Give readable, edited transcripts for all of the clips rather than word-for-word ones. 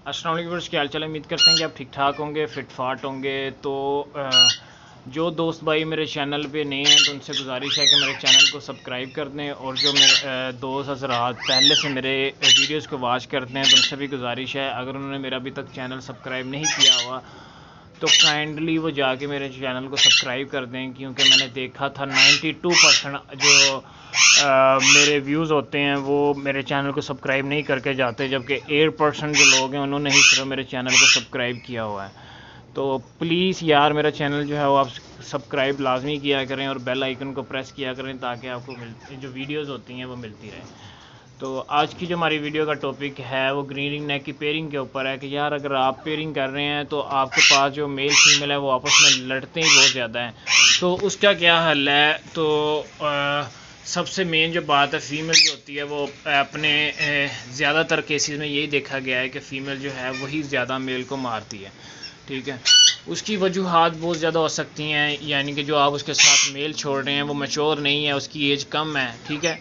السلام علیکم ورس، کیا حال چال ہے؟ امید کرتے ہیں کہ آپ ٹھیک ٹھاک ہوں گے، فٹ فاٹ ہوں گے۔ تو جو دوست بھائی میرے چینل پہ نئے ہیں تو ان سے گزارش ہے کہ میرے چینل کو سبسکرائب کر دیں، اور جو میرے دوست حضرات پہلے سے میرے ویڈیوز کو واچ کرتے ہیں تو ان سے بھی گزارش ہے، اگر انہوں نے میرا ابھی تک چینل سبسکرائب نہیں کیا ہوا تو کائنڈلی وہ جا کے میرے چینل کو سبسکرائب کر دیں، کیونکہ میں نے دیکھا تھا 92% جو میرے ویوز ہوتے ہیں وہ میرے چینل کو سبسکرائب نہیں کر کے جاتے، جبکہ 8% جو لوگ ہیں انہوں نے ہی صرف میرے چینل کو سبسکرائب کیا ہوا ہے۔ تو پلیز یار میرا چینل جو ہے وہ آپ سبسکرائب لازمی کیا کریں اور بیل آئیکن کو پریس کیا کریں تاکہ آپ کو جو ویڈیوز ہوتی ہیں وہ ملتی رہیں۔ تو آج کی جو ہماری ویڈیو کا ٹاپک ہے وہ گرین رنگ نیک کی پیئرنگ کے اوپر ہے کہ یار اگر آپ پیئرنگ کر رہے ہیں تو آپ کے پاس جو میل فیمیل ہے وہ آپس میں لڑتے ہی بہت زیادہ ہیں، تو اس کا کیا حل ہے؟ تو سب سے مین جو بات ہے، فیمیل جو ہوتی ہے وہ اپنے زیادہ تر کیسز میں یہی دیکھا گیا ہے کہ فیمیل جو ہے وہی زیادہ میل کو مارتی ہے، ٹھیک ہے۔ اس کی وجوہات بہت زیادہ ہو سکتی ہیں، یعنی کہ جو آپ اس کے ساتھ میل چھوڑ رہے ہیں وہ میچور نہیں ہے، اس کی ایج کم ہے، ٹھیک ہے،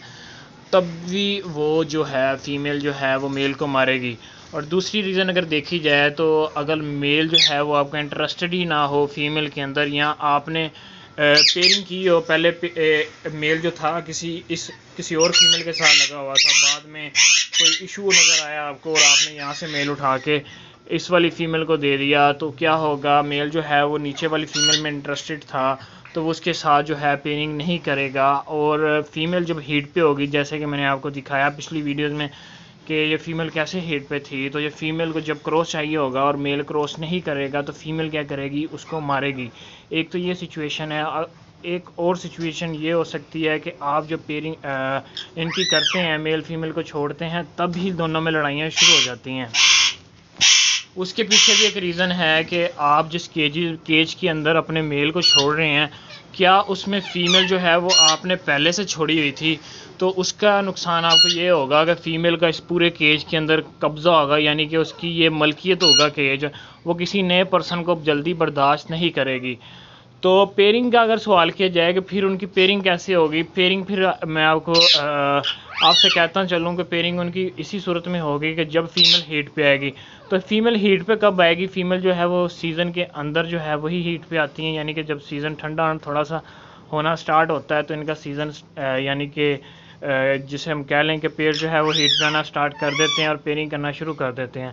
تب بھی وہ جو ہے فیمیل جو ہے وہ میل کو مارے گی۔ اور دوسری ریزن اگر دیکھی جائے تو اگر میل جو ہے وہ آپ کا انٹرسٹڈ ہی نہ ہو فیمیل کے اندر، یا آپ نے پیئرنگ کی ہو، پہلے میل جو تھا کسی اور فیمیل کے ساتھ لگا ہوا تھا، بعد میں کوئی ایشو نظر آیا آپ کو اور آپ نے یہاں سے میل اٹھا کے اس والی فیمیل کو دے دیا، تو کیا ہوگا؟ میل جو ہے وہ نیچے والی فیمیل میں انٹرسٹڈ تھا تو وہ اس کے ساتھ جو ہے پیئرنگ نہیں کرے گا، اور فیمیل جب ہیٹ پہ ہوگی، جیسے کہ میں نے آپ کو دکھایا پچھلی ویڈیوز میں کہ یہ فیمیل کیسے ہیٹ پہ تھی، تو یہ فیمیل کو جب کراس چاہیے ہوگا اور میل کراس نہیں کرے گا تو فیمیل کیا کرے گی؟ اس کو مارے گی۔ ایک تو یہ سچویشن ہے، ایک اور سچویشن یہ ہو سکتی ہے کہ آپ جو پیئرنگ ان کی کرتے ہیں، میل فیمیل کو چھوڑتے ہیں، تب ہی دونوں میں لڑائیاں شروع ہو جاتی ہیں۔ اس کے پیچھے بھی ایک ریزن ہے کہ آپ جس کیج کے اندر اپنے میل کو چھوڑ رہے ہیں، کیا اس میں فیمیل جو ہے وہ آپ نے پہلے سے چھوڑی ہوئی تھی؟ تو اس کا نقصان آپ کو یہ ہوگا کہ فیمیل کا اس پورے کیج کے اندر قبضہ ہوگا، یعنی کہ اس کی یہ ملکیت ہوگا کیج، وہ کسی نئے پرسن کو جلدی برداشت نہیں کرے گی۔ تو پیئرنگ کا اگر سوال کیا جائے کہ پھر ان کی پیئرنگ کیسے ہوگی؟ پیئرنگ پھر میں آپ سے کہتا چلوں کہ پیئرنگ ان کی اسی صورت میں ہوگی کہ جب فیمیل ہیٹ پہ آئے گی۔ تو فیمیل ہیٹ پہ کب آئے گی؟ فیمیل جو ہے وہ سیزن کے اندر جو ہے وہی ہیٹ پہ آتی ہیں، یعنی کہ جب سیزن ٹھنڈا تھوڑا سا ہونا سٹارٹ ہوتا ہے تو ان کا سیزن یعنی کہ جسے ہم کہہ لیں کہ پیئر جو ہے وہ ہیٹ پہ آنا سٹارٹ کر دیتے ہیں اور پیئرنگ کرنا شروع کر دیتے ہیں،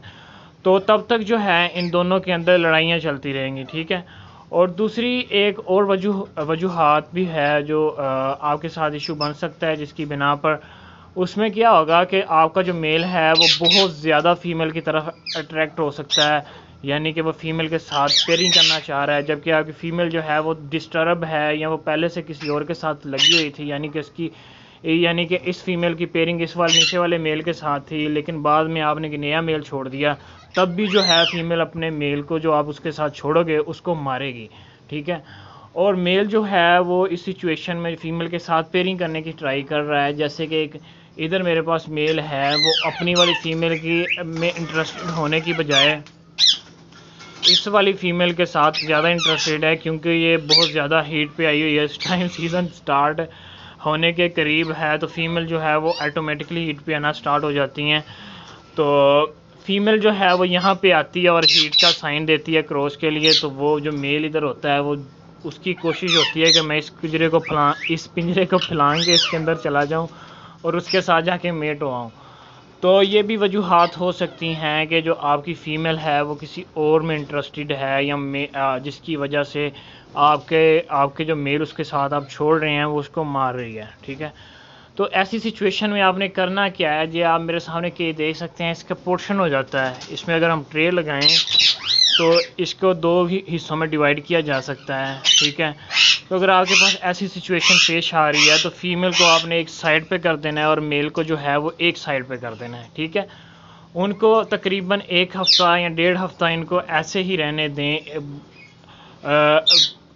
تو تب تک جو ہے ان دونوں کے اندر لڑائیاں چلتی رہیں گی، ٹھیک ہے۔ اور دوسری ایک اور وجوہات بھی ہے جو آپ کے ساتھ ایشو بن سکتا ہے، جس کی بنا پر اس میں کیا ہوگا کہ آپ کا جو میل ہے وہ بہت زیادہ فیمیل کی طرف اٹریکٹ ہو سکتا ہے، یعنی کہ وہ فیمیل کے ساتھ پیئرنگ کرنا چاہ رہا ہے، جبکہ آپ کی فیمیل جو ہے وہ ڈسٹرب ہے یا وہ پہلے سے کسی اور کے ساتھ لگی ہوئی تھی، یعنی کہ اس فیمیل کی پیئرنگ اس والے نیچے والے میل کے ساتھ تھی، لیکن بعد میں آپ نے ایک نیا میل چھوڑ دیا، تب بھی جو ہے فیمیل اپنے میل کو جو آپ اس کے ساتھ چھوڑو گے اس کو مارے گی، ٹھیک ہے۔ اور میل جو ہے وہ اس سچویشن میں فیمیل کے ساتھ پیئرنگ کرنے کی ٹرائی کر رہا ہے، جیسے کہ ادھر میرے پاس میل ہے وہ اپنی والی فیمیل کی میں انٹرسٹڈ ہونے کی بجائے اس والی فیمیل کے ساتھ زیادہ انٹرسٹڈ ہے، کیونکہ یہ بہت زیادہ ہیٹ پہ آئی ہوئی ہے، اس ٹائم سیزن سٹارٹ ہونے کے قریب ہے، تو فیمیل جو ہے وہ آٹومیٹکلی ہیٹ پہ آنا سٹارٹ ہو جاتی ہیں۔ تو فیمیل جو ہے وہ یہاں پہ آتی ہے اور ہیٹ کا سائن دیتی ہے کراس کے لیے، تو وہ جو میل ادھر ہوتا ہے وہ اس کی کوشش ہوتی ہے کہ میں اس پنجرے کو پھلانگ کے اس کے اندر چلا جاؤں اور اس کے ساتھ جا کے میٹ ہو آؤں۔ تو یہ بھی وجوہات ہو سکتی ہیں کہ جو آپ کی فیمیل ہے وہ کسی اور میں انٹرسٹڈ ہے، یا جس کی وجہ سے آپ کے جو میل اس کے ساتھ آپ چھوڑ رہے ہیں وہ اس کو مار رہی ہے، ٹھیک ہے۔ تو ایسی سچویشن میں آپ نے کرنا کیا ہے؟ جی آپ میرے سامنے کہ دیکھ سکتے ہیں اس کا پورشن ہو جاتا ہے، اس میں اگر ہم ٹرے لگائیں تو اس کو 2 حصوں میں ڈیوائڈ کیا جا سکتا ہے، ٹھیک ہے۔ تو اگر آپ کے پاس ایسی سچویشن پیش آ رہی ہے تو فیمیل کو آپ نے ایک سائڈ پہ کر دینا ہے اور میل کو جو ہے وہ ایک سائڈ پہ کر دینا ہے، ٹھیک ہے۔ ان کو تقریباً 1 ہفتہ یا 1.5 ہفتہ ان کو ایسے ہی رہنے دیں،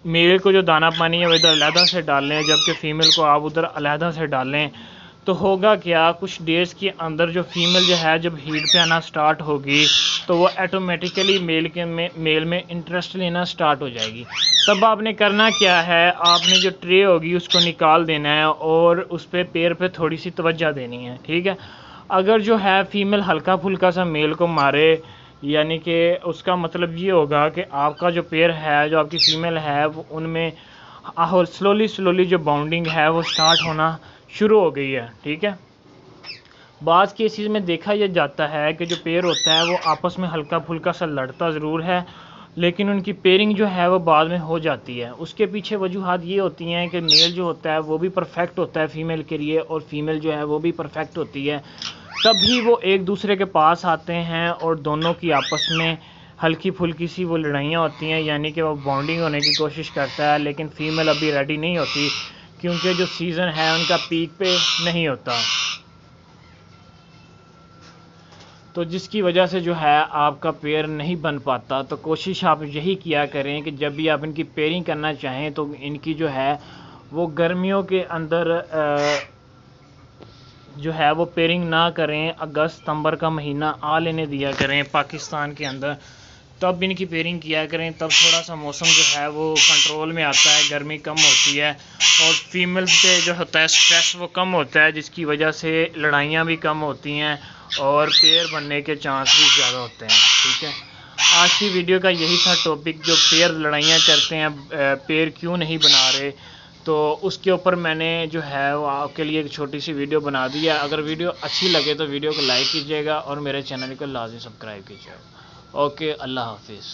میل کو جو دانہ پانی ہے وہ ادھر علیحدہ سے ڈال لیں، جبکہ فیمیل کو آپ ادھر علیحدہ سے ڈالیں، تو ہوگا کیا؟ کچھ ڈیز کے اندر جو فیمیل جو ہے جب ہیٹ پہ آنا سٹارٹ ہوگی تو وہ آٹومیٹیکلی میل میں انٹرسٹ لینا سٹارٹ ہو جائے گی۔ تب آپ نے کرنا کیا ہے؟ آپ نے جو ٹرے ہوگی اس کو نکال دینا ہے اور اس پہ پیر پہ تھوڑی سی توجہ دینی ہے، ٹھیک ہے۔ اگر جو ہے فیمیل ہلکا پھلکا سا میل کو مارے یعنی کہ اس کا مطلب یہ ہوگا کہ آپ کا جو پیئر ہے، جو آپ کی فیمیل ہے، وہ ان میں سلولی جو باؤنڈنگ ہے وہ سٹارٹ ہونا شروع ہو گئی ہے. ٹھیک ہے. بعض کیسز میں دیکھا یہ جاتا ہے کہ جو پیئر ہوتا ہے وہ آپس میں ہلکا پھلکا سا لڑتا ضرور ہے، لیکن ان کی پیئرنگ جو ہے وہ بعد میں ہو جاتی ہے. اس کے پیچھے وجوہات یہ ہوتی ہیں کہ میل جو ہوتا ہے وہ بھی پرفیکٹ ہوتا ہے فیمیل کے لیے، اور فیمیل جو ہے وہ بھی پرفیکٹ ہوتی ہے. تبھی وہ ایک دوسرے کے پاس آتے ہیں اور دونوں کی آپس میں ہلکی پھلکی سی وہ لڑائیاں ہوتی ہیں، یعنی کہ وہ بانڈنگ ہونے کی کوشش کرتا ہے، لیکن فیمیل ابھی ریڈی نہیں ہوتی کیونکہ جو سیزن ہے ان کا پیک پہ نہیں ہوتا. تو جس کی وجہ سے جو ہے آپ کا پیئر نہیں بن پاتا. تو کوشش آپ یہی کیا کریں کہ جب بھی آپ ان کی پیئرنگ کرنا چاہیں تو ان کی جو ہے وہ گرمیوں کے اندر جو ہے وہ پیئرنگ نہ کریں. اگست ستمبر کا مہینہ آ لینے دیا کریں پاکستان کے اندر، تب ان کی پیئرنگ کیا کریں. تب تھوڑا سا موسم جو ہے وہ کنٹرول میں آتا ہے، گرمی کم ہوتی ہے اور فیمیل پہ جو ہوتا ہے سٹریس وہ کم ہوتا ہے، جس کی وجہ سے لڑائیاں بھی کم ہوتی ہیں اور پیئر بننے کے چانس بھی زیادہ ہوتے ہیں. ٹھیک ہے. آج کی ویڈیو کا یہی تھا ٹاپک، جو پیئر لڑائیاں کرتے ہیں، پیئر کیوں نہیں بنا رہے. تو اس کے اوپر میں نے جو ہے وہ آپ کے لیے ایک چھوٹی سی ویڈیو بنا دی ہے. اگر ویڈیو اچھی لگے تو ویڈیو کو لائک کیجیے گا اور میرے چینل کو لازمی سبسکرائب کیجیے گا. اوکے، اللہ حافظ.